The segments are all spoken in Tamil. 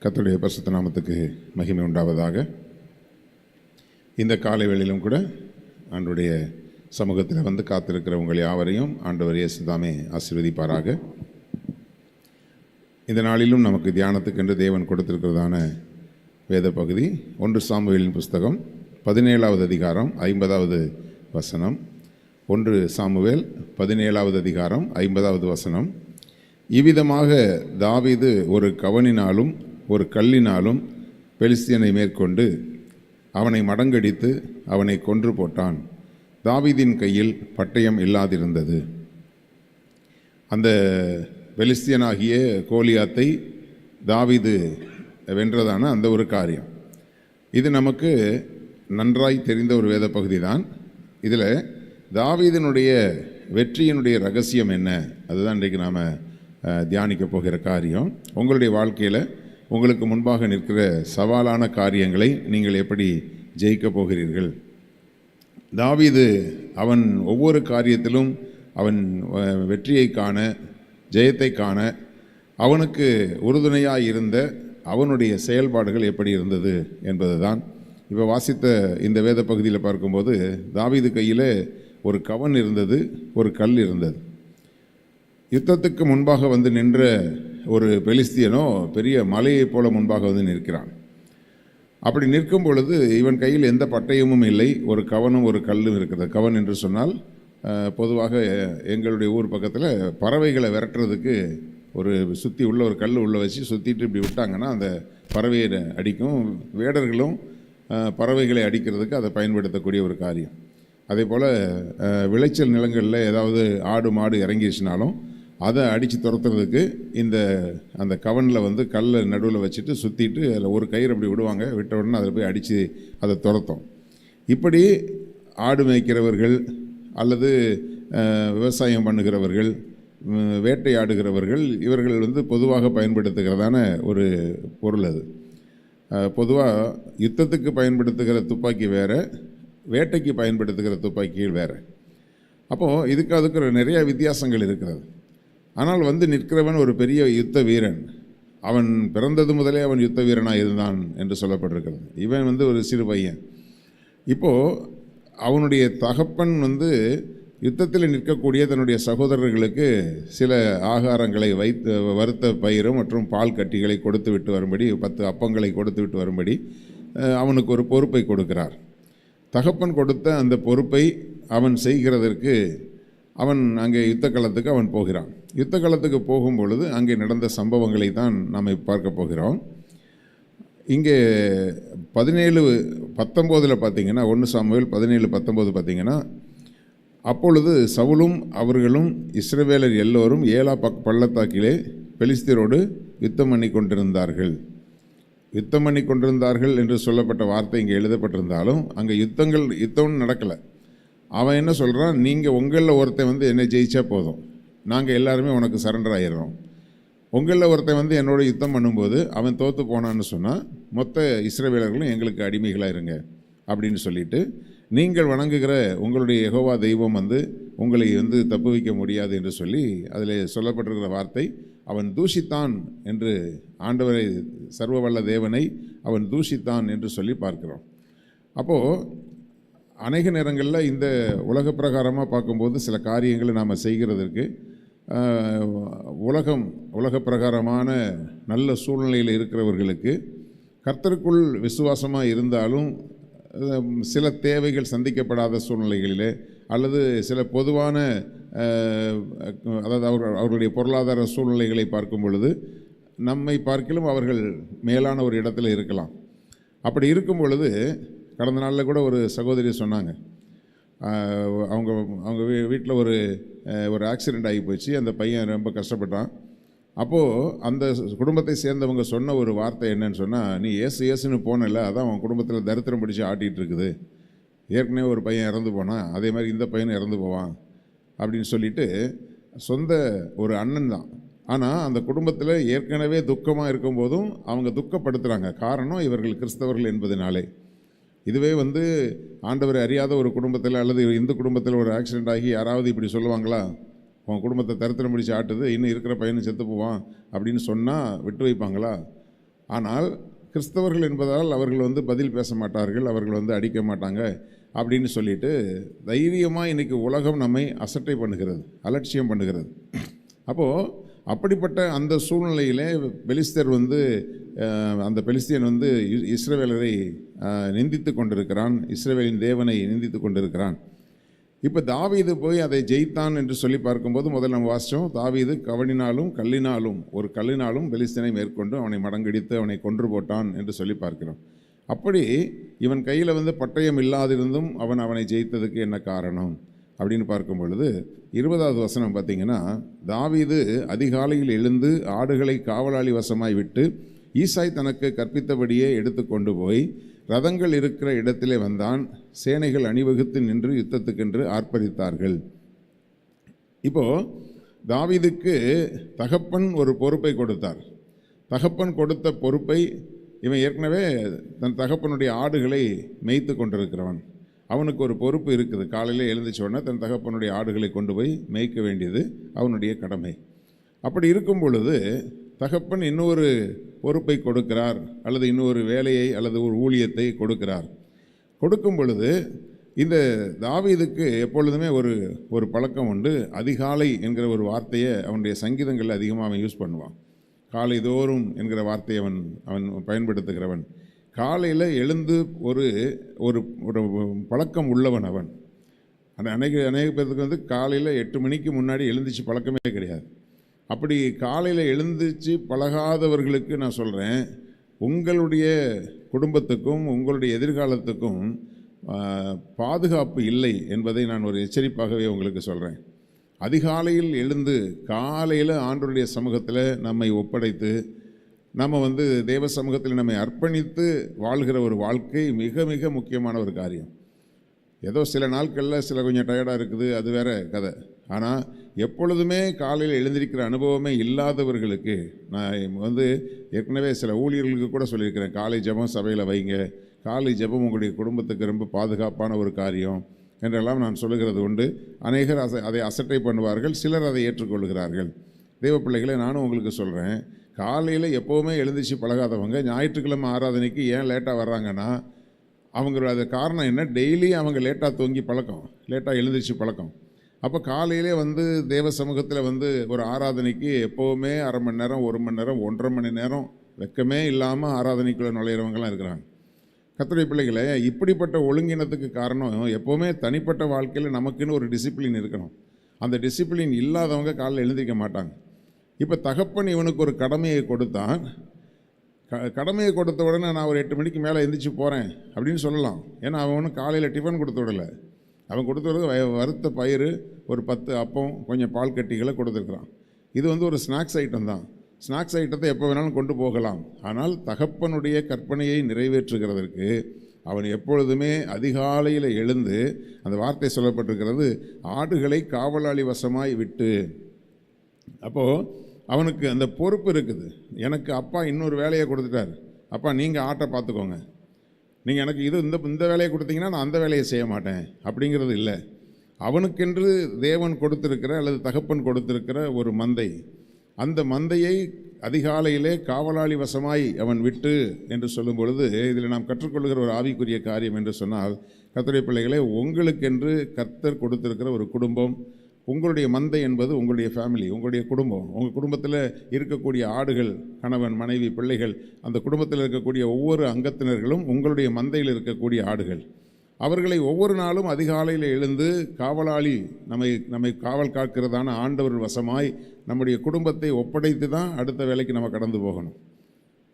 கர்த்தருடைய பரிசுத்த நாமத்துக்கு மகிமை உண்டாவதாக. இந்த காலை வேளையிலும் கூட ஆண்டவருடைய சமூகத்தில் வந்து காத்திருக்கிற உங்கள் யாவரையும் ஆண்டவர் இயேசு தாமே ஆசீர்வதிப்பாராக. இந்த நாளிலும் நமக்கு தியானத்துக்கென்று தேவன் கொடுத்திருக்கிறதான வேத பகுதி 1 சாமுவேலின் புஸ்தகம் 17வது அதிகாரம் 50வது வசனம். 1 சாமுவேல் 17வது அதிகாரம் 50வது வசனம். இவ்விதமாக தாவீது ஒரு கவனினாலும் ஒரு கல்லினாலும் பெலிஸ்தியனை மேற்கொண்டு அவனை மடங்கடித்து அவனை கொன்று போட்டான். தாவீதின் கையில் பட்டயம் இல்லாதிருந்தது. அந்த பெலிஸ்தியனாகிய கோலியாத்தை தாவீது வென்றதான அந்த ஒரு காரியம், இது நமக்கு நன்றாய் தெரிந்த ஒரு வேத பகுதி தான். இதில் தாவீதினுடைய வெற்றியினுடைய ரகசியம் என்ன, அதுதான் இன்றைக்கு நாம் தியானிக்க போகிற காரியம். உங்களுடைய வாழ்க்கையில் உங்களுக்கு முன்பாக நிற்கிற சவாலான காரியங்களை நீங்கள் எப்படி ஜெயிக்கப் போகிறீர்கள்? தாவீது அவன் ஒவ்வொரு காரியத்திலும் அவன் வெற்றியை காண, ஜெயத்தை காண அவனுக்கு உறுதுணையாக இருந்த அவனுடைய செயல்பாடுகள் எப்படி இருந்தது என்பது தான் இப்போ வாசித்த இந்த வேத பகுதியில் பார்க்கும்போது, தாவீது கையில் ஒரு கவன் இருந்தது, ஒரு கல் இருந்தது. யுத்தத்துக்கு முன்பாக வந்து நின்ற ஒரு பெலிஸ்தியனோ பெரிய மலையைப் போல முன்பாக வந்து நிற்கிறான். அப்படி நிற்கும் பொழுது இவன் கையில் எந்த பட்டயமும் இல்லை, ஒரு கவனும் ஒரு கல்லும் இருக்கிறது. கவன் என்று சொன்னால் பொதுவாக எங்களுடைய ஊர் பக்கத்தில் பறவைகளை விரட்டுறதுக்கு ஒரு சுற்றி உள்ள ஒரு கல் உள்ளே வச்சு சுற்றிட்டு இப்படி விட்டாங்கன்னா அந்த பறவையை அடிக்கும். வேடர்களும் பறவைகளை அடிக்கிறதுக்கு அதை பயன்படுத்தக்கூடிய ஒரு காரியம். அதே போல் விளைச்சல் நிலங்களில் ஏதாவது ஆடு மாடு இறங்கிடுச்சுனாலும் அதை அடித்து துரத்துறதுக்கு அந்த கவனில் வந்து கல்லை நடுவில் வச்சுட்டு சுற்றிட்டு அதில் ஒரு கயிறு அப்படி விடுவாங்க. விட்ட உடனே அதில் போய் அடித்து அதை துரத்தும். இப்படி ஆடு மேய்க்கிறவர்கள் அல்லது விவசாயம் பண்ணுகிறவர்கள், வேட்டையாடுகிறவர்கள், இவர்கள் வந்து பொதுவாக பயன்படுத்துகிறதான ஒரு பொருள். அது பொதுவாக யுத்தத்துக்கு பயன்படுத்துகிற துப்பாக்கி வேறு, வேட்டைக்கு பயன்படுத்துகிற துப்பாக்கிகள் வேறு. அப்போது அதுக்கு நிறைய வித்தியாசங்கள் இருக்கிறது. ஆனால் வந்து நிற்கிறவன் ஒரு பெரிய யுத்த வீரன். அவன் பிறந்தது முதலே அவன் யுத்த வீரனாக இருந்தான் என்று சொல்லப்பட்டிருக்கிறது. இவன் வந்து ஒரு சிறு பையன். இப்போது அவனுடைய தகப்பன் வந்து யுத்தத்தில் நிற்கக்கூடிய தன்னுடைய சகோதரர்களுக்கு சில ஆகாரங்களை வைத்து, வறுத்த பயிறு மற்றும் பால் கட்டிகளை கொடுத்து விட்டு வரும்படி, 10 அப்பங்களை கொடுத்து விட்டு வரும்படி அவனுக்கு ஒரு பொறுப்பை கொடுக்கிறார். தகப்பன் கொடுத்த அந்த பொறுப்பை அவன் செய்கிறதற்கு அவன் அங்கே யுத்த களத்துக்கு அவன் போகிறான். யுத்த களத்துக்கு போகும் பொழுது அங்கே நடந்த சம்பவங்களை தான் நாம் பார்க்க போகிறோம். இங்கே 17:19 பார்த்தீங்கன்னா, 1 சாமுவேல் 17:19 பார்த்தீங்கன்னா, அப்பொழுது சவுலும் அவர்களும் இஸ்ரவேலர் எல்லோரும் ஏலா பள்ளத்தாக்கிலே பெலிஸ்தியரோடு யுத்தம் பண்ணி கொண்டிருந்தார்கள். யுத்தம் பண்ணி கொண்டிருந்தார்கள் என்று சொல்லப்பட்ட வார்த்தை இங்கே எழுதப்பட்டிருந்தாலும் அங்கே யுத்தம் நடக்கலை. அவன் என்ன சொல்கிறான், நீங்கள் உங்களில் ஒருத்தன் வந்து என்னை ஜெயிச்சா போதும், நாங்கள் எல்லாருமே உனக்கு சரண்டர் ஆகிடுறோம். உங்களில் ஒருத்தன் வந்து என்னோட யுத்தம் பண்ணும்போது அவன் தோற்று போனான்னு சொன்னால் மொத்த இஸ்ரவேலர்களும் எங்களுக்கு அடிமைகளாக இருங்க அப்படின்னு சொல்லிட்டு, நீங்கள் வணங்குகிற உங்களுடைய யெகோவா தெய்வம் வந்து உங்களை வந்து தப்பு வைக்க முடியாது என்று சொல்லி அதில் சொல்லப்பட்டிருக்கிற வார்த்தை, அவன் தூஷித்தான் என்று, ஆண்டவரை சர்வவல்ல தேவனை அவன் தூஷித்தான் என்று சொல்லி பார்க்கிறோம். அப்போது அநேக நேரங்களில் இந்த உலக பிரகாரமாக பார்க்கும்போது சில காரியங்களை நாம் செய்கிறதற்கு உலக பிரகாரமான நல்ல சூழ்நிலையில் இருக்கிறவர்களுக்கு கர்த்தருக்குள் விசுவாசமாக இருந்தாலும் சில தேவைகள் சந்திக்கப்படாத சூழ்நிலைகளிலே அல்லது சில பொதுவான அதாவது அவர்களுடைய பொருளாதார சூழ்நிலைகளை பார்க்கும் பொழுது நம்மை பார்க்கிலும் அவர்கள் மேலான ஒரு இடத்துல இருக்கலாம். அப்படி இருக்கும் பொழுது கடந்த நாளில் கூட ஒரு சகோதரி சொன்னாங்க, அவங்க வீட்டில் ஒரு ஆக்சிடெண்ட் ஆகி போச்சு, அந்த பையன் ரொம்ப கஷ்டப்பட்டான். அப்போது அந்த குடும்பத்தை சேர்ந்தவங்க சொன்ன ஒரு வார்த்தை என்னன்னு சொன்னால், நீ ஏசுன்னு போனல, அதான் அவன் குடும்பத்தில் தரித்திரம் பிடிச்சி ஆட்டிகிட்டு இருக்குது. ஏற்கனவே ஒரு பையன் இறந்து போனான், அதே மாதிரி இந்த பையனும் இறந்து போவான் அப்படின்னு சொல்லிட்டு, சொந்த ஒரு அண்ணன் தான், ஆனால் அந்த குடும்பத்தில் ஏற்கனவே துக்கமாக இருக்கும்போதும் அவங்க துக்கப்படுத்துகிறாங்க. காரணம் இவர்கள் கிறிஸ்தவர்கள் என்பதனாலே. இதுவே வந்து ஆண்டவரை அறியாத ஒரு குடும்பத்தில் அல்லது இந்து குடும்பத்தில் ஒரு ஆக்சிடெண்ட் ஆகி யாராவது இப்படி சொல்லுவாங்களா, உன் குடும்பத்தை தரித்திரம் பிடிச்சி ஆட்டுது, இன்னும் இருக்கிற பையனும் செத்து போவான் அப்படின்னு சொன்னால் விட்டு வைப்பாங்களா? ஆனால் கிறிஸ்தவர்கள் என்பதால் அவர்கள் பதில் பேச மாட்டார்கள், அவர்கள் அடிக்க மாட்டாங்க அப்படின்னு சொல்லிட்டு தைரியமாக இன்றைக்கி உலகம் நம்மை அசட்டை பண்ணுகிறது, அலட்சியம் பண்ணுகிறது. அப்போது அப்படிப்பட்ட அந்த சூழ்நிலையிலே பெலிஸ்தர் அந்த பெலிஸ்தியன் இஸ்ரவேலரை நிந்தித்து கொண்டிருக்கிறான், இஸ்ரவேலின் தேவனை நிந்தித்து கொண்டிருக்கிறான். இப்போ தாவீது போய் அதை ஜெயித்தான் என்று சொல்லி பார்க்கும்போது முதல்ல நம்ம வாசித்தோம், தாவீது ஒரு கல்லினாலும் பெலிஸ்தீனை மேற்கொண்டு அவனை மடங்கடித்து அவனை கொன்று போட்டான் என்று சொல்லி பார்க்கிறோம். அப்படி இவன் கையில் பட்டயம் இல்லாதிருந்தும் அவனை ஜெயித்ததுக்கு என்ன காரணம் அப்படின்னு பார்க்கும் பொழுது 20வது வசனம் பார்த்திங்கன்னா, தாவீது அதிகாலையில் எழுந்து ஆடுகளை காவலாளி வசமாய் விட்டு ஈசாய் தனக்கு கற்பித்தபடியே எடுத்து கொண்டு போய் ரதங்கள் இருக்கிற இடத்திலே வந்தான். சேனைகள் அணிவகுத்து நின்று யுத்தத்துக்கென்று ஆர்ப்பரித்தார்கள். இப்போது தாவீதுக்கு தகப்பன் ஒரு பொறுப்பை கொடுத்தார். தகப்பன் கொடுத்த பொறுப்பை இவன் ஏற்கனவே தன் தகப்பனுடைய ஆடுகளை மேய்த்து கொண்டிருக்கிறவன். அவனுக்கு ஒரு பொறுப்பு இருக்குது. காலையில் எழுந்திரிச்ச உடனே தன் தகப்பனுடைய ஆடுகளை கொண்டு போய் மேய்க்க வேண்டியது அவனுடைய கடமை. அப்படி இருக்கும் பொழுது தகப்பன் இன்னொரு பொறுப்பை கொடுக்கிறார், அல்லது இன்னொரு வேலையை அல்லது ஒரு ஊழியத்தை கொடுக்கிறார். கொடுக்கும் பொழுது இந்த தாவீதுக்கு எப்பொழுதுமே ஒரு பழக்கம் உண்டு. அதிகாலை என்கிற ஒரு வார்த்தையை அவனுடைய சங்கீதங்களில் அதிகமாக அவன் யூஸ் பண்ணுவான். காலை தோறும் என்கிற வார்த்தையை அவன் பயன்படுத்துகிறவன். காலையில் எழுந்து ஒரு பழக்கம் உள்ளவன் அவன். அநேக பேருக்கு காலையில் 8 மணிக்கு முன்னாடி எழுந்திரிச்சு பழக்கமே கிடையாது. அப்படி காலையில் எழுந்திரிச்சு பழகாதவர்களுக்கு நான் சொல்கிறேன், உங்களுடைய குடும்பத்துக்கும் உங்களுடைய எதிர்காலத்துக்கும் பாதுகாப்பு இல்லை என்பதை நான் ஒரு எச்சரிப்பாகவே உங்களுக்கு சொல்கிறேன். அதிகாலையில் எழுந்து காலையில் ஆண்டவருடைய சமூகத்தில் நம்மை ஒப்படைத்து நம்ம தேவ சமூகத்தில் நம்மை அர்ப்பணித்து வாழ்கிற ஒரு வாழ்க்கை மிக மிக முக்கியமான ஒரு காரியம். ஏதோ சில நாட்களில் கொஞ்சம் டயர்டாக இருக்குது, அது வேற கதை. ஆனால் எப்பொழுதுமே காலையில் எழுந்திருக்கிற அனுபவமே இல்லாதவர்களுக்கு நான் ஏற்கனவே சில ஊழியர்களுக்கு கூட சொல்லியிருக்கிறேன், காலை ஜெபம் சபையில் வைங்க, காலை ஜெபம் உங்களுடைய குடும்பத்துக்கு ரொம்ப பாதுகாப்பான ஒரு காரியம் என்றெல்லாம் நான் சொல்லுகிறது உண்டு. அநேகர் அதை அசட்டை பண்ணுவார்கள், சிலர் அதை ஏற்றுக்கொள்கிறார்கள். தேவ பிள்ளைகளை நானும் உங்களுக்கு சொல்கிறேன், காலையில் எப்போவுமே எழுந்திரிச்சு பழகாதவங்க ஞாயிற்றுக்கிழமை ஆராதனைக்கு ஏன் லேட்டாக வர்றாங்கன்னா அது காரணம் என்ன? டெய்லி அவங்க லேட்டாக தூங்கி பழக்கம், லேட்டாக எழுந்திரிச்சு பழக்கம். அப்போ காலையிலே தேவ சமூகத்தில் ஒரு ஆராதனைக்கு எப்போவுமே அரை மணி நேரம், 1 மணி நேரம், 1.5 மணி நேரம் வெக்கமே இல்லாமல் ஆராதனைக்குள்ளே நுழையிறவங்களாம் இருக்கிறாங்க. கர்த்தருடைய பிள்ளைகளை, இப்படிப்பட்ட ஒழுங்கினத்துக்கு காரணம் எப்போவுமே தனிப்பட்ட வாழ்க்கையில் நமக்குன்னு ஒரு டிசிப்ளின் இருக்கணும். அந்த டிசிப்ளின் இல்லாதவங்க காலையில் எழுந்திரிக்க மாட்டாங்க. இப்போ தகப்பன் இவனுக்கு ஒரு கடமையை கொடுத்தான். கடமையை கொடுத்த உடனே நான் ஒரு 8 மணிக்கு மேலே எழுந்திரிச்சு போகிறேன் அப்படின்னு சொல்லலாம். ஏன்னா அவன் காலையில் டிஃபன் கொடுத்து விடலை. அவன் கொடுத்து விடுறது வறுத்த பயிறு, ஒரு 10 அப்பம், கொஞ்சம் பால் கட்டிகளை கொடுத்துருக்குறான். இது ஒரு ஸ்நாக்ஸ் ஐட்டம் தான். ஸ்நாக்ஸ் ஐட்டத்தை எப்போ வேணாலும் கொண்டு போகலாம். ஆனால் தகப்பனுடைய கற்பனையை நிறைவேற்றுகிறதற்கு அவன் எப்பொழுதுமே அதிகாலையில் எழுந்து, அந்த வார்த்தை சொல்லப்பட்டிருக்கிறது, ஆடுகளை காவலாளி வசமாய் விட்டு. அப்போது அவனுக்கு அந்த பொறுப்பு இருக்குது. எனக்கு அப்பா இன்னொரு வேலையை கொடுத்துட்டார், அப்பா நீங்கள் ஆட்டை பார்த்துக்கோங்க, நீங்கள் எனக்கு இந்த வேலையை கொடுத்தீங்கன்னா நான் அந்த வேலையை செய்ய மாட்டேன் அப்படிங்கிறது இல்லை. அவனுக்கென்று தேவன் கொடுத்திருக்கிற அல்லது தகப்பன் கொடுத்திருக்கிற ஒரு மந்தை, அந்த மந்தையை அதிகாலையிலே காவலாளி வசமாய் அவன் விட்டு என்று சொல்லும் பொழுது, இதில் நாம் கற்றுக்கொள்கிற ஒரு ஆவிக்குரிய காரியம் என்று சொன்னால், கர்த்தருடைய பிள்ளைகளே, உங்களுக்கென்று கர்த்தர் கொடுத்திருக்கிற ஒரு குடும்பம், உங்களுடைய மந்தை என்பது உங்களுடைய ஃபேமிலி, உங்களுடைய குடும்பம். உங்கள் குடும்பத்தில் இருக்கக்கூடிய ஆடுகள், கணவன், மனைவி, பிள்ளைகள், அந்த குடும்பத்தில் இருக்கக்கூடிய ஒவ்வொரு அங்கத்தினர்களும் உங்களுடைய மந்தையில் இருக்கக்கூடிய ஆடுகள். அவர்களை ஒவ்வொரு நாளும் அதிகாலையில் எழுந்து காவலாளி, நம்மை காவல் காக்கிறதான ஆண்டவர் வசமாய் நம்முடைய குடும்பத்தை ஒப்படைத்து தான் அடுத்த வேலைக்கு நம்ம கடந்து போகணும்.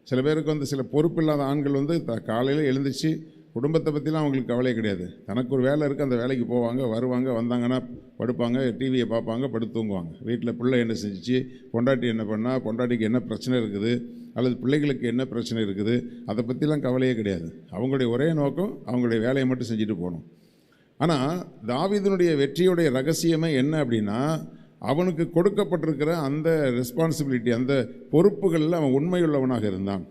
சில பேருக்கு சில பொறுப்பில்லாத ஆண்கள் காலையில் எழுந்திரிச்சு குடும்பத்தை பற்றிலாம் அவங்களுக்கு கவலையே கிடையாது. தனக்கு ஒரு வேலை இருக்குது, அந்த வேலைக்கு போவாங்க, வருவாங்க, வந்தாங்கன்னா படுப்பாங்க, டிவியை பார்ப்பாங்க, படுத்து தூங்குவாங்க. வீட்டில் பிள்ளை என்ன செஞ்சிச்சு, பொண்டாட்டி என்ன பண்ணால், பொண்டாட்டிக்கு என்ன பிரச்சனை இருக்குது, அல்லது பிள்ளைகளுக்கு என்ன பிரச்சனை இருக்குது, அதை பற்றிலாம் கவலையே கிடையாது. அவங்களுடைய ஒரே நோக்கம் அவங்களுடைய வேலையை மட்டும் செஞ்சுட்டு போகணும். ஆனால் தாவீதினுடைய வெற்றியுடைய ரகசியமே என்ன அப்படின்னா, அவனுக்கு கொடுக்கப்பட்டிருக்கிற அந்த ரெஸ்பான்சிபிலிட்டி, அந்த பொறுப்புகளில் அவன் உண்மையுள்ளவனாக இருந்தான்.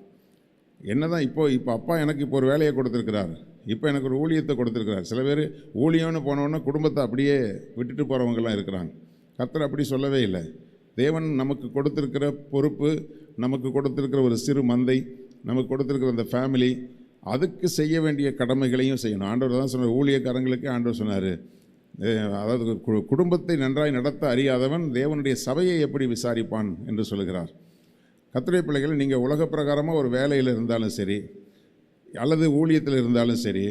என்னதான் இப்போ அப்பா எனக்கு இப்போ ஒரு வேலையை கொடுத்துருக்கிறார், இப்போ எனக்கு ஒரு ஊழியத்தை கொடுத்துருக்கிறார். சில பேர் ஊழியம்னு போனோன்னா குடும்பத்தை அப்படியே விட்டுட்டு போகிறவங்கெல்லாம் இருக்கிறாங்க. கர்த்தர் அப்படி சொல்லவே இல்லை. தேவன் நமக்கு கொடுத்துருக்கிற பொறுப்பு, நமக்கு கொடுத்துருக்கிற ஒரு சிறு மந்தை, நமக்கு கொடுத்துருக்கிற அந்த ஃபேமிலி, அதுக்கு செய்ய வேண்டிய கடமைகளையும் செய்யணும். ஆண்டவர் தான் சொன்னார், ஊழியக்காரங்களுக்கே ஆண்டவர் சொன்னார், அதாவது குடும்பத்தை நன்றாய் நடத்த அறியாதவன் தேவனுடைய சபையை எப்படி விசாரிப்பான் என்று சொல்லுகிறார். கர்த்தருடைய பிள்ளைகள், நீங்கள் உலக பிரகாரமாக ஒரு வேலையில் இருந்தாலும் சரி, அல்லது ஊழியத்தில் இருந்தாலும் சரி,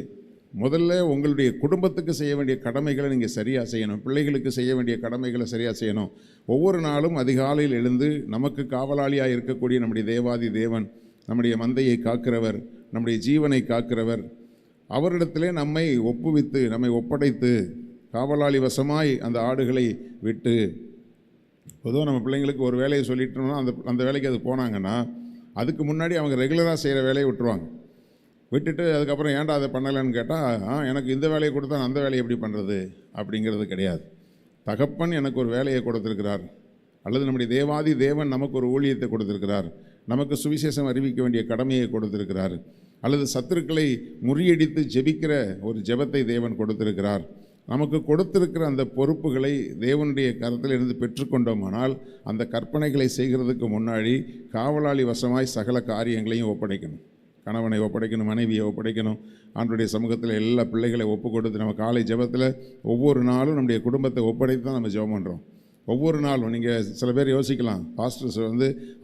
முதல்ல உங்களுடைய குடும்பத்துக்கு செய்ய வேண்டிய கடமைகளை நீங்கள் சரியாக செய்யணும். பிள்ளைகளுக்கு செய்ய வேண்டிய கடமைகளை சரியாக செய்யணும். ஒவ்வொரு நாளும் அதிகாலையில் எழுந்து நமக்கு காவலாளியாக இருக்கக்கூடிய நம்முடைய தேவாதி தேவன், நம்முடைய மந்தையை காக்கிறவர், நம்முடைய ஜீவனை காக்கிறவர், அவரிடத்திலே நம்மை ஒப்புவித்து, நம்மை ஒப்படைத்து, காவலாளி வசமாய் அந்த ஆடுகளை விட்டு, பொதுவாக நம்ம பிள்ளைங்களுக்கு ஒரு வேலையை சொல்லிட்டோம்னா அந்த வேலைக்கு அது போனாங்கன்னா அதுக்கு முன்னாடி அவங்க ரெகுலராக செய்கிற வேலையை விட்டுருவாங்க. விட்டுட்டு அதுக்கப்புறம் ஏன்டா அதை பண்ணலைன்னு கேட்டால், எனக்கு இந்த வேலையை கொடுத்தா அந்த வேலையை எப்படி பண்ணுறது அப்படிங்கிறது கிடையாது. தகப்பன் எனக்கு ஒரு வேலையை கொடுத்துருக்கிறார், அல்லது நம்முடைய தேவாதி தேவன் நமக்கு ஒரு ஊழியத்தை கொடுத்துருக்கிறார், நமக்கு சுவிசேஷம் அறிவிக்க வேண்டிய கடமையை கொடுத்துருக்கிறார், அல்லது சத்துருக்களை முறியடித்து ஜெபிக்கிற ஒரு ஜெபத்தை தேவன் கொடுத்திருக்கிறார். நமக்கு கொடுத்திருக்கிற அந்த பொறுப்புகளை தேவனுடைய கரத்தில் இருந்து பெற்றுக்கொண்டோமானால் அந்த கற்பனைகளை செய்கிறதுக்கு முன்னாடி காவலாளி வசமாய் சகல காரியங்களையும் ஒப்படைக்கணும். கணவனை ஒப்படைக்கணும், மனைவியை ஒப்படைக்கணும், ஆண்டவருடைய சமூகத்தில் எல்லா பிள்ளைகளை ஒப்பு கொடுத்து, நம்ம காலை ஜெபத்தில் ஒவ்வொரு நாளும் நம்முடைய குடும்பத்தை ஒப்படைத்து தான் நம்ம ஜெபம் பண்ணுறோம். ஒவ்வொரு நாளும் நீங்கள் சில பேர் யோசிக்கலாம், பாஸ்டர்ஸ்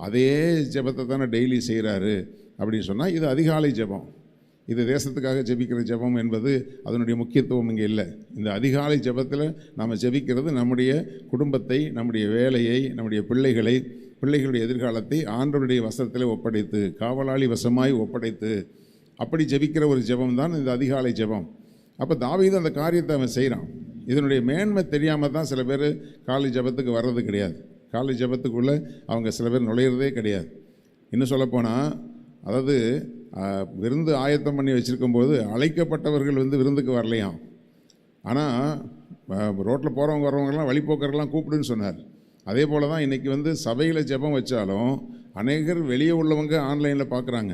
அதே ஜெபத்தை தானே டெய்லி செய்கிறாரு அப்படின்னு சொன்னால், இது அதிகாலை ஜெபம், இது தேசத்துக்காக ஜெபிக்கிற ஜெபம் என்பது அதனுடைய முக்கியத்துவம் இங்கே இல்லை. இந்த அதிகாலை ஜெபத்தில் நாம் ஜெபிக்கிறது நம்முடைய குடும்பத்தை, நம்முடைய வேலையை, நம்முடைய பிள்ளைகளை, பிள்ளைகளுடைய எதிர்காலத்தை ஆண்டவருடைய வசத்தில் ஒப்படைத்து, காவலாளி வசமாய் ஒப்படைத்து, அப்படி ஜெபிக்கிற ஒரு ஜெபம் தான் இந்த அதிகாலை ஜெபம். அப்போ தாவீது அந்த காரியத்தை அவன் செய்கிறான். இதனுடைய மேன்மை தெரியாமல் தான் சில பேர் காலை ஜெபத்துக்கு வர்றது கிடையாது. காலை ஜெபத்துக்குள்ளே அவங்க சில பேர் நுழையிறதே கிடையாது. இன்னும் சொல்லப்போனால், அதாவது விருந்து ஆயத்தம் பண்ணி வச்சுருக்கும்போது அழைக்கப்பட்டவர்கள் விருந்துக்கு வரலையாம். ஆனால் ரோட்டில் போகிறவங்க வரவங்கெல்லாம் வழிபோக்கரெல்லாம் கூப்பிடுன்னு சொன்னார். அதே போல் தான் இன்றைக்கி சபையில் ஜெபம் வச்சாலும் அநேகர் வெளியே உள்ளவங்க ஆன்லைனில் பார்க்குறாங்க.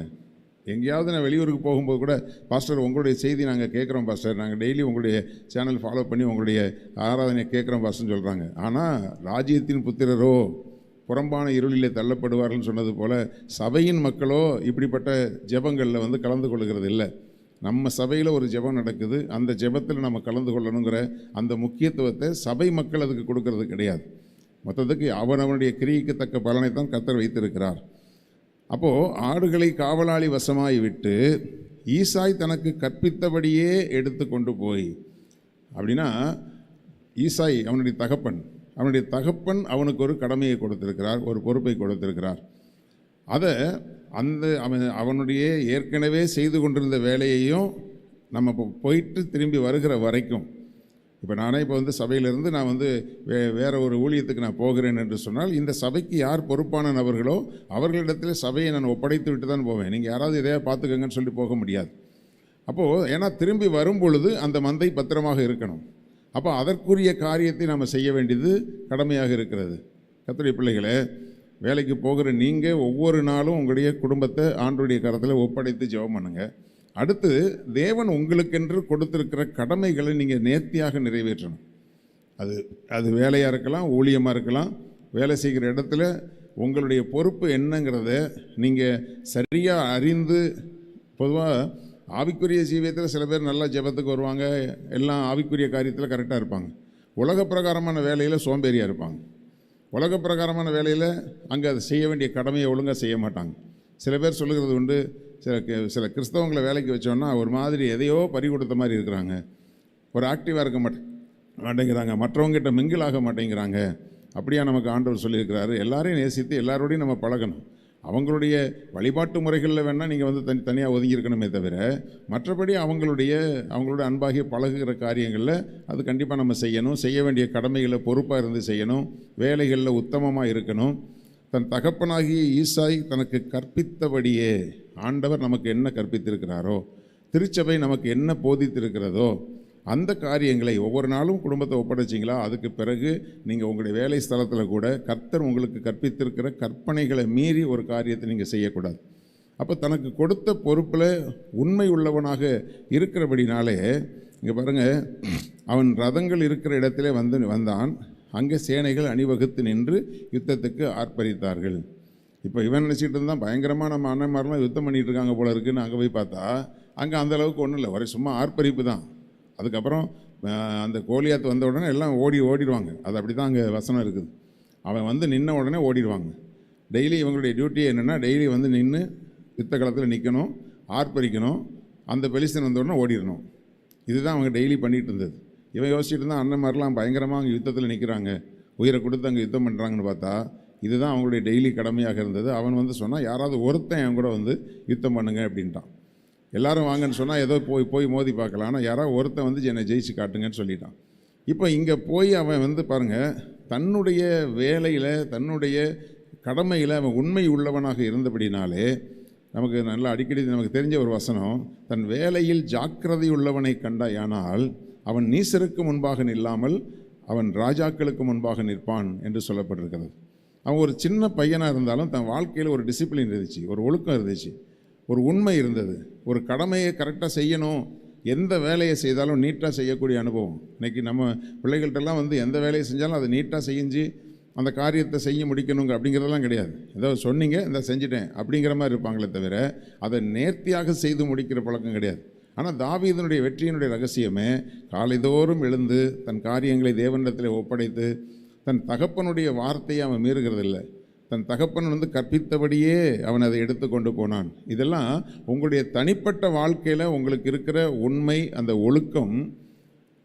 எங்கேயாவது நான் வெளியூருக்கு போகும்போது கூட, பாஸ்டர் உங்களுடைய செய்தி நாங்கள் கேட்குறோம் பாஸ்டர், நாங்கள் டெய்லி உங்களுடைய சேனல் ஃபாலோ பண்ணி உங்களுடைய ஆராதனையை கேட்குறோம் பாஸ்டர்னு சொல்கிறாங்க. ஆனால் ராஜ்யத்தின் புத்திரரோ புறம்பான இருளிலே தள்ளப்படுவார்கள்னு சொன்னது போல் சபையின் மக்களோ இப்படிப்பட்ட ஜெபங்களில் கலந்து கொள்கிறது இல்லை. நம்ம சபையில் ஒரு ஜெபம் நடக்குது, அந்த ஜெபத்தில் நம்ம கலந்து கொள்ளணுங்கிற அந்த முக்கியத்துவத்தை சபை மக்கள் அதுக்கு கொடுக்கறது கிடையாது. மொத்தத்துக்கு அவனவனுடைய கிரியைக்கு தக்க பலனை தான் கர்த்தர் வைத்திருக்கிறார். அப்போது ஆடுகளை காவலாளி வசமாய் விட்டு ஈசாய் தனக்கு கற்பித்தபடியே எடுத்து கொண்டு போய், அப்படின்னா ஈசாய் அவனுடைய தகப்பன் அவனுக்கு ஒரு கடமையை கொடுத்திருக்கிறார், ஒரு பொறுப்பை கொடுத்திருக்கிறார். அதை அவனுடைய ஏற்கனவே செய்து கொண்டிருந்த வேலையையும் நம்ம போயிட்டு திரும்பி வருகிற வரைக்கும், இப்போ நானே இப்போ சபையிலிருந்து நான் வேற ஒரு ஊழியத்துக்கு நான் போகிறேன் என்று சொன்னால், இந்த சபைக்கு யார் பொறுப்பான நபர்களோ அவர்களிடத்தில் சபையை நான் ஒப்படைத்து விட்டு தான் போவேன். நீங்கள் யாராவது எதையா பார்த்துக்கங்கன்னு சொல்லி போக முடியாது. அப்போது ஏன்னா திரும்பி வரும் பொழுது அந்த மந்தை பத்திரமாக இருக்கணும். அப்போ அதற்குரிய காரியத்தை நம்ம செய்ய வேண்டியது கடமையாக இருக்கிறது. கர்த்தருடைய பிள்ளைகளே, வேலைக்கு போகிற நீங்கள் ஒவ்வொரு நாளும் உங்களுடைய குடும்பத்தை ஆண்டவருடைய கரத்தில் ஒப்படைத்து ஜெபம் பண்ணுங்க. அடுத்து தேவன் உங்களுக்கென்று கொடுத்திருக்கிற கடமைகளை நீங்கள் நேர்த்தியாக நிறைவேற்றணும். அது வேலையாக இருக்கலாம், ஊழியமாக இருக்கலாம். வேலை செய்கிற இடத்துல உங்களுடைய பொறுப்பு என்னங்கிறத நீங்கள் சரியாக அறிந்து, பொதுவாக ஆவிக்குரிய ஜீவியத்தில் சில பேர் நல்லா ஜெபத்துக்கு வருவாங்க, எல்லாம் ஆவிக்குரிய காரியத்தில் கரெக்டாக இருப்பாங்க. உலக பிரகாரமான வேலையில் சோம்பேறியாக இருப்பாங்க. உலக பிரகாரமான வேலையில் அங்கே அதை செய்ய வேண்டிய கடமையை ஒழுங்காக செய்ய மாட்டாங்க. சில பேர் சொல்லுகிறது உண்டு, சில கிறிஸ்தவங்களை வேலைக்கு வச்சோன்னா ஒரு மாதிரி எதையோ பறி கொடுத்த மாதிரி இருக்கிறாங்க, ஒரு ஆக்டிவாக இருக்க மாட்டேங்கிறாங்க, மற்றவங்ககிட்ட மிங்கிள் ஆக மாட்டேங்கிறாங்க. அப்படியா நமக்கு ஆண்டவர் சொல்லியிருக்கிறாரு. எல்லாரையும் நேசித்து எல்லாரோடையும் நம்ம பழகணும். அவங்களுடைய வழிபாட்டு முறைகளில் வேணால் நீங்கள் தனியாக ஒதுங்கியிருக்கணுமே தவிர, மற்றபடி அவங்களோட அன்பாகிய பழகுகிற காரியங்களில் அது கண்டிப்பாக நம்ம செய்யணும். செய்ய வேண்டிய கடமைகளை பொறுப்பாக இருந்து செய்யணும். வேலைகளில் உத்தமமாக இருக்கணும். தன் தகப்பனாகிய ஈசாய் தனக்கு கற்பித்தபடியே ஆண்டவர் நமக்கு என்ன கற்பித்திருக்கிறாரோ, திருச்சபை நமக்கு என்ன போதித்திருக்கிறதோ அந்த காரியங்களை ஒவ்வொரு நாளும் குடும்பத்தை ஒப்படைச்சிங்களா, அதுக்கு பிறகு நீங்கள் உங்களுடைய வேலை ஸ்தலத்தில் கூட கர்த்தர் உங்களுக்கு கற்பித்திருக்கிற கற்பனைகளை மீறி ஒரு காரியத்தை நீங்கள் செய்யக்கூடாது. அப்போ தனக்கு கொடுத்த பொறுப்பில் உண்மை உள்ளவனாக இருக்கிறபடினாலே, இங்கே பாருங்கள், அவன் ரதங்கள் இருக்கிற இடத்திலே வந்தான். அங்கே சேனைகள் அணிவகுத்து நின்று யுத்தத்துக்கு ஆர்ப்பரித்தார்கள். இப்போ இவன் நினச்சிட்டு இருந்தால் பயங்கரமாக நம்ம அண்ணன்மாரெலாம் யுத்தம் பண்ணிகிட்டு இருக்காங்க போல இருக்குன்னு அங்கே போய் பார்த்தா அங்கே அந்தளவுக்கு ஒன்றும் இல்லை, ஒரே சும்மா ஆர்ப்பரிப்பு தான். அதுக்கப்புறம் அந்த கோலியாத்து வந்த உடனே எல்லாம் ஓடிடுவாங்க. அது அப்படி தான் அங்கே வசனம் இருக்குது. அவன் வந்து நின்ன உடனே ஓடிடுவாங்க. டெய்லி இவங்களுடைய டியூட்டி என்னென்னா, டெய்லி வந்து நின்று யுத்த காலத்தில் நிற்கணும், ஆர்ப்பரிக்கணும், அந்த பெலிஸ்தீன் வந்த உடனே ஓடிடணும். இதுதான் அவங்க டெய்லி பண்ணிகிட்டு இருந்தது. இவன் யோசிச்சுட்டு இருந்தால் அண்ணன் மாதிரிலாம் பயங்கரமாக அங்கே யுத்தத்தில் நிற்கிறாங்க, உயிரை கொடுத்து அங்கே யுத்தம் பண்ணுறாங்கன்னு பார்த்தா இதுதான் அவங்களுடைய டெய்லி கடமையாக இருந்தது. அவன் வந்து சொன்னால் யாராவது ஒருத்தன் என் கூட வந்து யுத்தம் பண்ணுங்க அப்படின்ட்டான். எல்லாரும் வாங்கன்னு சொன்னால் ஏதோ போய் மோதி பார்க்கலாம், ஆனால் யாராவது ஒருத்தன் வந்து என்னை ஜெயிச்சு காட்டுங்கன்னு சொல்லிட்டான். இப்போ இங்கே போய் அவன் வந்து பாருங்கள், தன்னுடைய வேலையில் தன்னுடைய கடமையில் அவன் உண்மை உள்ளவனாக இருந்தபடினாலே, நமக்கு நல்லா அடிக்கடி நமக்கு தெரிஞ்ச ஒரு வசனம், தன் வேலையில் ஜாக்கிரதை உள்ளவனை கண்டாயானால் அவன் நீசருக்கு முன்பாக நில்லாமல் அவன் ராஜாக்களுக்கு முன்பாக நிற்பான் என்று சொல்லப்பட்டிருக்கிறது. அவன் ஒரு சின்ன பையனாக இருந்தாலும் தன் வாழ்க்கையில் ஒரு டிசிப்ளின் இருந்துச்சு, ஒரு ஒழுக்கம் இருந்துச்சு, ஒரு உண்மை இருந்தது, ஒரு கடமையை கரெக்டாக செய்யணும், எந்த வேலையை செய்தாலும் நீட்டாக செய்யக்கூடிய அனுபவம். இன்றைக்கி நம்ம பிள்ளைகள்கிட்டலாம் வந்து எந்த வேலையை செஞ்சாலும் அதை நீட்டாக செஞ்சு அந்த காரியத்தை செய்ய முடிக்கணுங்க அப்படிங்கிறதெல்லாம் கிடையாது. ஏதோ சொன்னீங்க இந்த செஞ்சுட்டேன் அப்படிங்கிற மாதிரி இருப்பாங்களே தவிர அதை நேர்த்தியாக செய்து முடிக்கிற பழக்கம் கிடையாது. ஆனால் தாவீதனுடைய வெற்றியினுடைய ரகசியமே காலைதோறும் எழுந்து தன் காரியங்களை தேவனிடத்தில் ஒப்படைத்து தன் தகப்பனுடைய வார்த்தையை அவன் மீறுகிறதில்லை. தன் தகப்பன் வந்து கற்பித்தபடியே அவன் அதை எடுத்து கொண்டு போனான். இதெல்லாம் உங்களுடைய தனிப்பட்ட வாழ்க்கையில் உங்களுக்கு இருக்கிற உண்மை, அந்த ஒழுக்கம்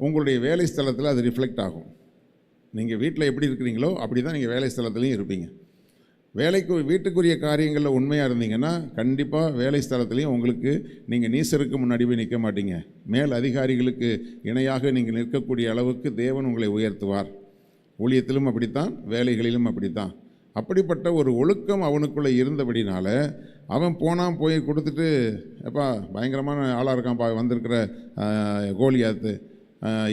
உங்களுடைய வேலை ஸ்தலத்தில் அது ரிஃப்ளெக்ட் ஆகும். நீங்கள் வீட்டில் எப்படி இருக்கிறீங்களோ அப்படி தான் நீங்கள் வேலை ஸ்தலத்துலேயும் இருப்பீங்க. வீட்டுக்குரிய காரியங்களில் உண்மையாக இருந்தீங்கன்னா கண்டிப்பாக வேலை ஸ்தலத்துலேயும் உங்களுக்கு நீங்கள் நீசருக்கு முன்னாடி போய் நிற்க மாட்டீங்க. மேல் அதிகாரிகளுக்கு இணையாக நீங்கள் நிற்கக்கூடிய அளவுக்கு தேவன் உங்களை உயர்த்துவார். ஊழியத்திலும் அப்படித்தான், வேலைகளிலும் அப்படித்தான். அப்படிப்பட்ட ஒரு ஒழுக்கம் அவனுக்குள்ளே இருந்தபடினால அவன் போய் கொடுத்துட்டு, எப்பா பயங்கரமான ஆளாக இருக்கான்ப்பா வந்திருக்கிற கோலியாத்து,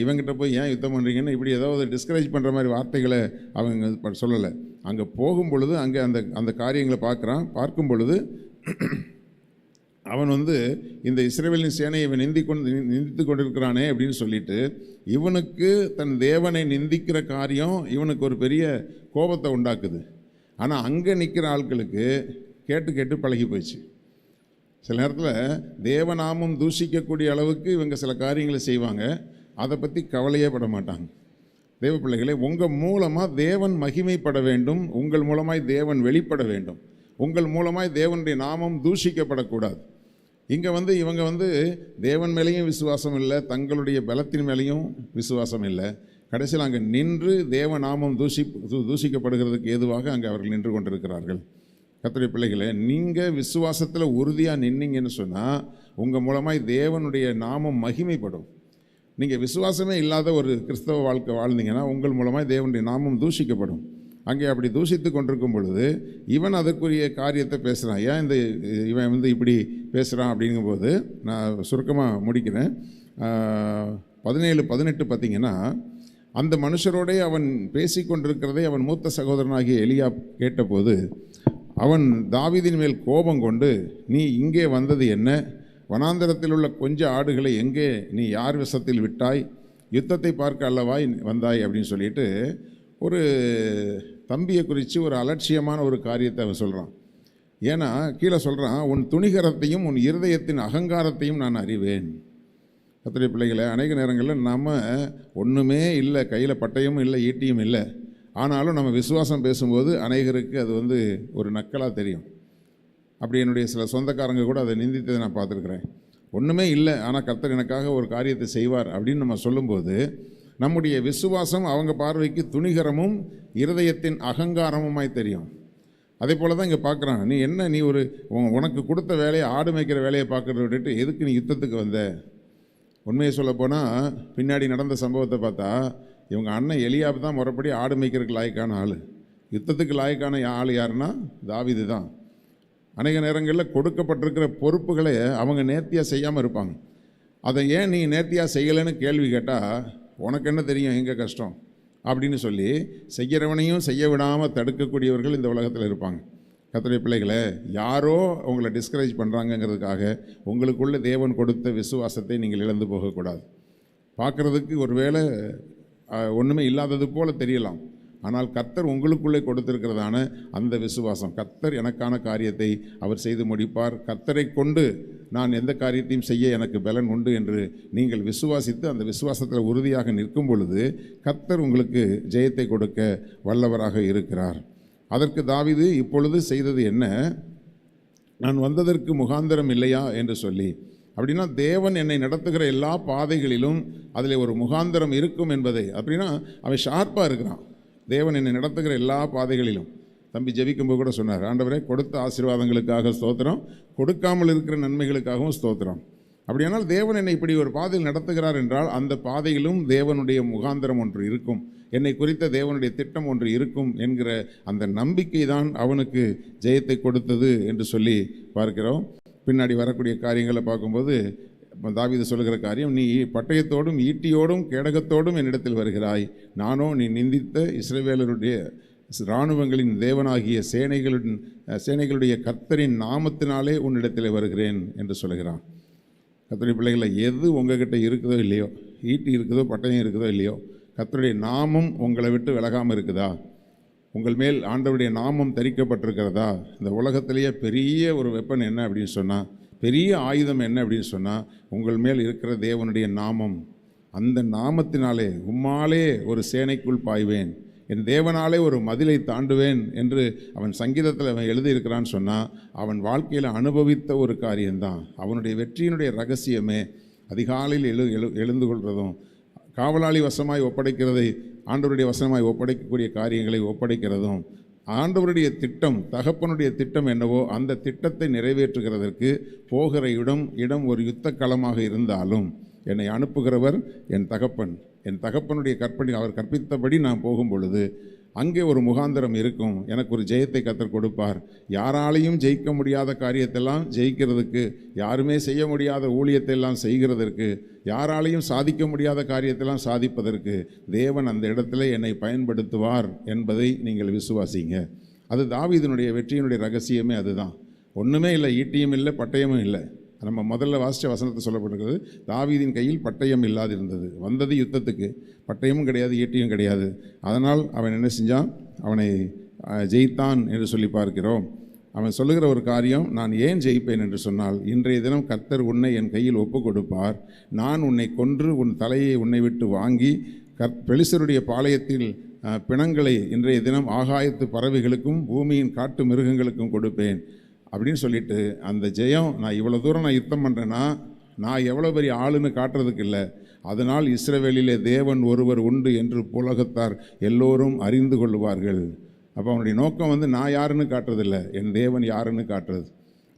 இவங்கிட்ட போய் ஏன் யுத்தம் பண்ணுறீங்கன்னு இப்படி ஏதாவது டிஸ்கரேஜ் பண்ணுற மாதிரி வார்த்தைகளை அவங்க சொல்லலை. அங்கே போகும் பொழுது அங்கே அந்த காரியங்களை பார்க்கும் பொழுது அவன் வந்து இந்த இஸ்ரவேலின் சேனையை இவன் நிந்தித்து கொண்டிருக்கிறானே அப்படின்னு சொல்லிட்டு இவனுக்கு தன் தேவனை நிந்திக்கிற காரியம் இவனுக்கு ஒரு பெரிய கோபத்தை உண்டாக்குது. ஆனால் அங்கே நிற்கிற ஆட்களுக்கு கேட்டு பழகி போயிடுச்சு. சில நேரத்தில் தேவநாமம் தூஷிக்கக்கூடிய அளவுக்கு இவங்க சில காரியங்களை செய்வாங்க, அதை பற்றி கவலையே பட மாட்டாங்க. தேவ பிள்ளைகளே, உங்கள் மூலமாக தேவன் மகிமைப்பட வேண்டும், உங்கள் மூலமாய் தேவன் வெளிப்பட வேண்டும், உங்கள் மூலமாய் தேவனுடைய நாமம் தூஷிக்கப்படக்கூடாது. இங்கே வந்து இவங்க வந்து தேவன் மேலேயும் விசுவாசம் இல்லை, தங்களுடைய பலத்தின் மேலேயும் விசுவாசம் இல்லை. கடைசியில் அங்கே நின்று தேவநாமம் தூஷிக்கப்படுகிறதுக்கு ஏதுவாக அங்கே அவர்கள் நின்று கொண்டிருக்கிறார்கள். கர்த்தருடைய பிள்ளைகளே, நீங்கள் விசுவாசத்தில் உறுதியாக நின்னீங்கன்னு சொன்னால் உங்கள் மூலமாய் தேவனுடைய நாமம் மகிமைப்படும். நீங்கள் விசுவாசமே இல்லாத ஒரு கிறிஸ்தவ வாழ்க்கை வாழ்ந்தீங்கன்னா உங்கள் மூலமாக தேவனுடைய நாமம் தூஷிக்கப்படும். அங்கே அப்படி தூஷித்து கொண்டிருக்கும் பொழுது இவன் அதற்குரிய காரியத்தை பேசுகிறான். ஏன் இவன் வந்து இப்படி பேசுகிறான் அப்படிங்கும்போது நான் சுருக்கமாக முடிக்கிறேன். 17-18 பார்த்திங்கன்னா, அந்த மனுஷரோடே அவன் பேசி கொண்டிருக்கிறதை அவன் மூத்த சகோதரனாகிய எலியா கேட்டபோது அவன் தாவீதின் மேல் கோபம் கொண்டு, நீ இங்கே வந்தது என்ன? வனாந்தரத்தில் உள்ள கொஞ்ச ஆடுகளை எங்கே நீ யார் வசத்தில் விட்டாய்? யுத்தத்தை பார்க்க அல்லவாய் வந்தாய் அப்படின்னு சொல்லிட்டு ஒரு தம்பியை குறித்து ஒரு அலட்சியமான ஒரு காரியத்தை அவன் சொல்கிறான். ஏன்னா கீழே சொல்கிறான், உன் துணிகரத்தையும் உன் இருதயத்தின் அகங்காரத்தையும் நான் அறிவேன். கர்த்தருடைய பிள்ளைகளை, அநேக நேரங்களில் நம்ம ஒன்றுமே இல்லை, கையில் பட்டயமும் இல்லை, ஈட்டியும் இல்லை, ஆனாலும் நம்ம விசுவாசம் பேசும்போது அநேகருக்கு அது வந்து ஒரு நக்கலாக தெரியும். அப்படி என்னுடைய சில சொந்தக்காரங்க கூட அதை நிந்தித்ததை நான் பார்த்துருக்குறேன். ஒன்றுமே இல்லை, ஆனால் கர்த்தர் எனக்காக ஒரு காரியத்தை செய்வார் அப்படின்னு நம்ம சொல்லும்போது நம்முடைய விசுவாசம் அவங்க பார்வைக்கு துணிகரமும் இருதயத்தின் அகங்காரமுமாய் தெரியும். அதே போல் தான் இங்கே பார்க்குறாங்க. நீ உனக்கு கொடுத்த வேலையை, ஆடு மேய்க்கிற வேலையை பார்க்குறத விட்டுட்டு எதுக்கு நீ யுத்தத்துக்கு வந்த? உண்மையை சொல்லப்போனால் பின்னாடி நடந்த சம்பவத்தை பார்த்தா இவங்க அண்ணன் எலியாப் தான் முறைப்படி ஆடு மேய்க்கிறதுக்கு லாய்க்கான ஆள். யுத்தத்துக்கு லாய்க்கான ஆள் யாருன்னா தாவீது தான். அநேக நேரங்களில் கொடுக்கப்பட்டிருக்கிற பொறுப்புகளை அவங்க நேர்த்தியாக செய்யாமல் இருப்பாங்க. அதை ஏன் நீ நேர்த்தியாக செய்யலைன்னு கேள்வி கேட்டால் உனக்கு என்ன தெரியும் எங்கே கஷ்டம் அப்படின்னு சொல்லி செய்கிறவனையும் செய்ய விடாமல் தடுக்கக்கூடியவர்கள் இந்த உலகத்தில் இருப்பாங்க. கர்த்தருடைய பிள்ளைகளை, யாரோ உங்களை டிஸ்கரேஜ் பண்ணுறாங்கங்கிறதுக்காக உங்களுக்குள்ள தேவன் கொடுத்த விசுவாசத்தை நீங்கள் இழந்து போகக்கூடாது. பார்க்குறதுக்கு ஒரு வேளை ஒன்றுமே இல்லாதது போல் தெரியலாம், ஆனால் கர்த்தர் உங்களுக்குள்ளே கொடுத்திருக்கிறதான அந்த விசுவாசம், கர்த்தர் எனக்கான காரியத்தை அவர் செய்து முடிப்பார், கர்த்தரை கொண்டு நான் எந்த காரியத்தையும் செய்ய எனக்கு பலன் உண்டு என்று நீங்கள் விசுவாசித்து அந்த விசுவாசத்தில் உறுதியாக நிற்கும் பொழுது கர்த்தர் உங்களுக்கு ஜெயத்தை கொடுக்க வல்லவராக இருக்கிறார். அதற்கு தாவீது இப்பொழுது செய்தது என்ன? நான் வந்ததற்கு முகாந்திரம் இல்லையா என்று சொல்லி, அப்படின்னா தேவன் என்னை நடத்துகிற எல்லா பாதைகளிலும் அதில் ஒரு முகாந்திரம் இருக்கும் என்பதை, அப்படின்னா அவன் ஷார்ப்பாக இருக்கிறான். தேவன் என்னை நடத்துகிற எல்லா பாதைகளிலும். தம்பி ஜெபிக்கும்போது கூட சொன்னார், ஆண்டவரே கொடுத்த ஆசீர்வாதங்களுக்காக ஸ்தோத்திரம், கொடுக்காமல் இருக்கிற நன்மைகளுக்காகவும் ஸ்தோத்திரம். அப்படியானால் தேவன் என்னை இப்படி ஒரு பாதையில் நடத்துகிறார் என்றால் அந்த பாதையிலும் தேவனுடைய முகாந்திரம் ஒன்று இருக்கும், என்னை குறித்த தேவனுடைய திட்டம் ஒன்று இருக்கும் என்கிற அந்த நம்பிக்கை தான் அவனுக்கு ஜெயத்தை கொடுத்தது என்று சொல்லி பார்க்கிறோம். பின்னாடி வரக்கூடிய காரியங்களை பார்க்கும்போது தாவீது சொல்லுகிற காரியம், நீ பட்டயத்தோடும் ஈட்டியோடும் கேடகத்தோடும் என்னிடத்தில் வருகிறாய், நானோ நீ நிந்தித்த இஸ்ரவேலருடைய இராணுவங்களின் தேவனாகிய சேனைகளுடைய கர்த்தரின் நாமத்தினாலே உன்னிடத்தில் வருகிறேன் என்று சொல்கிறான். கர்த்தருடைய பிள்ளைகளை, எது உங்ககிட்ட இருக்குதோ இல்லையோ, ஈட்டி இருக்குதோ பட்டயம் இருக்குதோ இல்லையோ, கர்த்தருடைய நாமம் உங்களை விட்டு விலகாமல் இருக்குதா? உங்கள் மேல் ஆண்டவருடைய நாமம் தரிக்கப்பட்டிருக்கிறதா? இந்த உலகத்திலேயே பெரிய ஒரு வெப்பன் என்ன அப்படின்னு சொன்னால், பெரிய ஆயுதம் என்ன அப்படின்னு சொன்னால், உங்கள் மேல் இருக்கிற தேவனுடைய நாமம். அந்த நாமத்தினாலே உம்மாலே ஒரு சேனைக்குள் பாய்வேன், என் தேவனாலே ஒரு மதிலை தாண்டுவேன் என்று அவன் சங்கீதத்தில் அவன் எழுதியிருக்கிறான்னு சொன்னால், அவன் வாழ்க்கையில் அனுபவித்த ஒரு காரியம்தான். அவனுடைய வெற்றியினுடைய ரகசியமே அதிகாலையில் எழுந்து கொள்வதும், காவலாளி வசமாய் ஒப்படைக்கிறதை ஆண்டவருடைய வசமாய் ஒப்படைக்கக்கூடிய காரியங்களை ஒப்படைக்கிறதும், ஆண்டவருடைய திட்டம், தகப்பனுடைய திட்டம் என்னவோ அந்த திட்டத்தை நிறைவேற்றுகிறதற்கு போகிற இடம் ஒரு யுத்த களமாக இருந்தாலும் என்னை அனுப்புகிறவர் என் தகப்பன், என் தகப்பனுடைய அவர் கற்பித்தபடி நான் போகும் பொழுது அங்கே ஒரு முகாந்திரம் இருக்கும், எனக்கு ஒரு ஜெயத்தை கர்த்தர் கொடுப்பார். யாராலையும் ஜெயிக்க முடியாத காரியத்தெல்லாம் ஜெயிக்கிறதுக்கு, யாருமே செய்ய முடியாத ஊழியத்தையெல்லாம் செய்கிறதற்கு, யாராலையும் சாதிக்க முடியாத காரியத்தெல்லாம் சாதிப்பதற்கு தேவன் அந்த இடத்துல என்னை பயன்படுத்துவார் என்பதை நீங்கள் விசுவாசிங்க. அது தாவீதினுடைய வெற்றியினுடைய ரகசியமே அதுதான். ஒன்றுமே இல்லை, ஈட்டியும் இல்லை பட்டயமும் இல்லை. நம்ம முதல்ல வாசித்த வசனத்தை சொல்லப்பட்டிருக்கிறது, தாவீதின் கையில் பட்டயம் இல்லாதிருந்தது. வந்தது யுத்தத்துக்கு, பட்டயமும் கிடையாது ஈட்டியும் கிடையாது. அதனால் அவன் என்ன செஞ்சான்? அவனை ஜெயித்தான் என்று சொல்லி பார்க்கிறோம். அவன் சொல்லுகிற ஒரு காரியம், நான் ஏன் ஜெயிப்பேன் என்று சொன்னால், இன்றைய தினம் கர்த்தர் உன்னை என் கையில் ஒப்பு கொடுப்பார், நான் உன்னை கொன்று உன் தலையை உன்னை விட்டு வாங்கி பெலிஸ்தருடைய பாளையத்தில் பிணங்களை இன்றைய தினம் ஆகாயத்து பறவைகளுக்கும் பூமியின் காட்டு மிருகங்களுக்கும் கொடுப்பேன் அப்படின்னு சொல்லிட்டு, அந்த ஜெயம் நான் இவ்வளோ தூரம் நான் யுத்தம் பண்ணுறேன்னா நான் எவ்வளோ பெரிய ஆளுன்னு காட்டுறதுக்கு இல்லை, அதனால் இஸ்ரவேலிலே தேவன் ஒருவர் உண்டு என்று உலகத்தார் எல்லோரும் அறிந்து கொள்வார்கள். அப்போ அவனுடைய நோக்கம் நான் யாருன்னு காட்டுறதில்லை, என் தேவன் யாருன்னு காட்டுறது.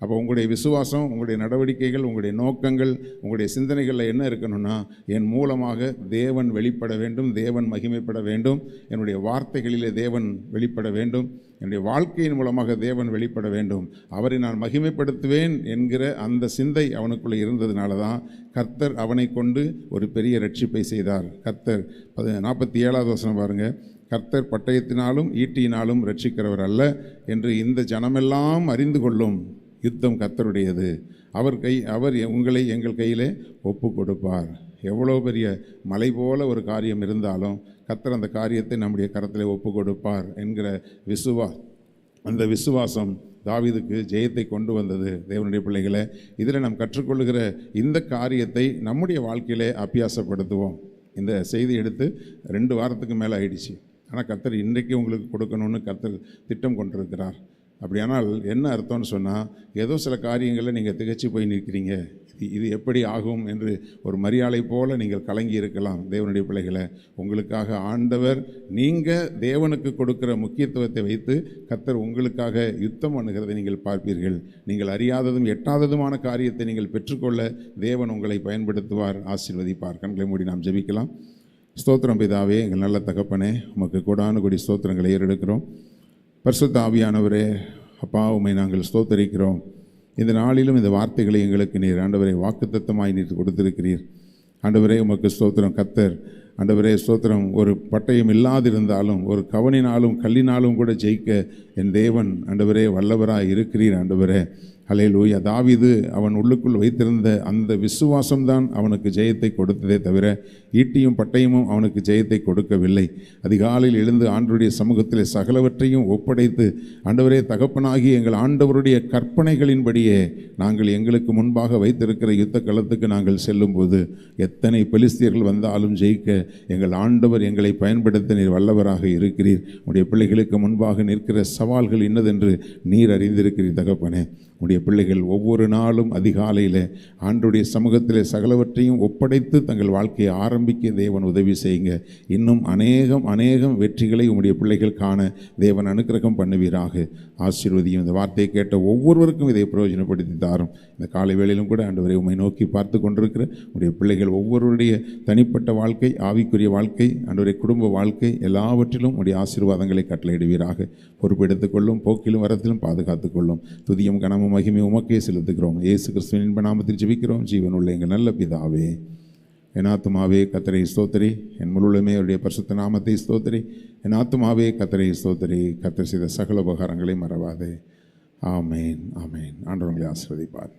அப்போ உங்களுடைய விசுவாசம், உங்களுடைய நடவடிக்கைகள், உங்களுடைய நோக்கங்கள், உங்களுடைய சிந்தனைகளில் என்ன இருக்கணும்னா, என் மூலமாக தேவன் வெளிப்பட வேண்டும், தேவன் மகிமைப்பட வேண்டும், என்னுடைய வார்த்தைகளிலே தேவன் வெளிப்பட வேண்டும், என்னுடைய வாழ்க்கையின் மூலமாக தேவன் வெளிப்பட வேண்டும், அவரை நான் மகிமைப்படுத்துவேன் என்கிற அந்த சிந்தை அவனுக்குள்ளே இருந்ததுனால தான் கர்த்தர் அவனை கொண்டு ஒரு பெரிய ரட்சிப்பை செய்தார். கர்த்தர் 47வது வசனம் பாருங்கள், கர்த்தர் பட்டயத்தினாலும் ஈட்டியினாலும் ரட்சிக்கிறவர் அல்ல என்று இந்த ஜனமெல்லாம் அறிந்து கொள்ளும், யுத்தம் கர்த்தருடையது, அவர் உங்களை எங்கள் கையிலே ஒப்பு கொடுப்பார். எவ்வளோ பெரிய மலை போல ஒரு காரியம் இருந்தாலும் கர்த்தர் அந்த காரியத்தை நம்முடைய கரத்தில் ஒப்பு கொடுப்பார் என்கிற அந்த விசுவாசம் தாவீதுக்கு ஜெயத்தை கொண்டு வந்தது. தேவனுடைய பிள்ளைகளை, இதில் நாம் கற்றுக்கொள்ளுகிற இந்த காரியத்தை நம்முடைய வாழ்க்கையிலே அபியாசப்படுத்துவோம். இந்த செய்தி எடுத்து 2 வாரத்துக்கு மேலே ஆயிடுச்சு. ஆனால் கர்த்தர் இன்றைக்கு உங்களுக்கு கொடுக்கணும்னு கர்த்தர் திட்டம் கொண்டிருக்கிறார். அப்படியானால் என்ன அர்த்தம்னு சொன்னால், ஏதோ சில காரியங்களில் நீங்கள் திகைச்சு போய் நிற்கிறீங்க, இது எப்படி ஆகும் என்று ஒரு மரியாதை போல நீங்கள் கலங்கி இருக்கலாம். தேவனுடைய பிள்ளைகளை, உங்களுக்காக ஆண்டவர், நீங்கள் தேவனுக்கு கொடுக்கிற முக்கியத்துவத்தை வைத்து கர்த்தர் உங்களுக்காக யுத்தம் பண்ணுகிறதை நீங்கள் பார்ப்பீர்கள். நீங்கள் அறியாததும் எட்டாததுமான காரியத்தை நீங்கள் பெற்றுக்கொள்ள தேவன் உங்களை பயன்படுத்துவார், ஆசீர்வதிப்பார். கண்களை மூடி நாம் ஜெபிக்கலாம். ஸ்தோத்திரம் பிதாவே, எங்கள் நல்ல தகப்பனே, உமக்கு கோடானு கோடி ஸ்தோத்திரங்களை ஏறெடுக்கிறோம். பரிசுத்த ஆவியானவரே, அப்பா உம்மை நாங்கள் ஸ்தோத்தரிக்கிறோம். இந்த நாளிலும் இந்த வார்த்தைகளை எங்களுக்கு நீர் ஆண்டவரை வாக்குத்தத்தமாய் நீர் கொடுத்திருக்கிறீர். ஆண்டவரே உமக்கு ஸ்தோத்திரம். கர்த்தர் ஆண்டவரே ஸ்தோத்திரம். ஒரு பட்டயம் இல்லாதிருந்தாலும், ஒரு கவனினாலும் கல்லினாலும் கூட ஜெயிக்க என் தேவன் ஆண்டவரே வல்லவராய் இருக்கிறீர். ஆண்டவரே ஹல்லேலூயா. தாவீது அவன் உள்ளுக்குள் வைத்திருந்த அந்த விசுவாசம்தான் அவனுக்கு ஜெயத்தை கொடுத்ததே தவிர ஈட்டியும் பட்டயமும் அவனுக்கு ஜெயத்தை கொடுக்கவில்லை. அதிகாலையில் எழுந்து ஆண்டவருடைய சமூகத்தில் சகலவற்றையும் ஒப்படைத்து, ஆண்டவரே தகப்பனாகி எங்கள் ஆண்டவருடைய கற்பனைகளின்படியே நாங்கள் எங்களுக்கு முன்பாக வைத்திருக்கிற யுத்த களத்துக்கு நாங்கள் செல்லும்போது எத்தனை பெலிஸ்தியர்கள் வந்தாலும் ஜெயிக்க எங்கள் ஆண்டவர் எங்களை பயன்படுத்த நீர் வல்லவராக இருக்கிறீர். உடைய பிள்ளைகளுக்கு முன்பாக நிற்கிற சவால்கள் இன்னதென்று நீர் அறிந்திருக்கிறீர் தகப்பனே. உடைய பிள்ளைகள் ஒவ்வொரு நாளும் அதிகாலையில் ஆண்டவருடைய சமூகத்தில் சகலவற்றையும் ஒப்படைத்து தங்கள் வாழ்க்கையை ஆரம்பிக்க தேவன் உதவி செய்யுங்க. இன்னும் அநேகம் வெற்றிகளை உடைய பிள்ளைகள் காண தேவன் அனுக்கிரகம் பண்ணுவீராக. ஆசீர்வதியும். இந்த வார்த்தையை கேட்ட ஒவ்வொருவருக்கும் இதை பிரயோஜனப்படுத்தி தாரும். இந்த காலை வேளையிலும் கூட ஆண்டவரை உம்மை நோக்கி பார்த்து கொண்டிருக்கிற உடைய பிள்ளைகள் ஒவ்வொருவருடைய தனிப்பட்ட வாழ்க்கை, ஆவிக்குரிய வாழ்க்கை, ஆண்டவருடைய குடும்ப வாழ்க்கை எல்லாவற்றிலும் உடைய ஆசீர்வாதங்களை கட்டளையிடுவீராக. பொறுப்பெடுத்துக் கொள்ளும். போக்கிலும் வரத்திலும் பாதுகாத்துக் கொள்ளும். துதியும் கனமும் மகிமை உமக்கே செலுத்துகிறோம். இயேசு கிறிஸ்துவின் இன்ப நாமத்தில் ஜெபிக்கிறோம் ஜீவனுள்ள எங்கள் நல்ல பிதாவே. என் ஆத்துமாவே கர்த்தரை ஸ்தோத்திரி, என் முழுமே அவருடைய பரிசுத்த நாமத்தை ஸ்தோத்திரி. என் ஆத்துமாவே கர்த்தரை ஸ்தோத்திரி, கர்த்தர் செய்த சகல உபகாரங்களை மறவாதே. ஆமேன், ஆமேன். ஆண்டவர்களை ஆசீர்வதிப்பார்.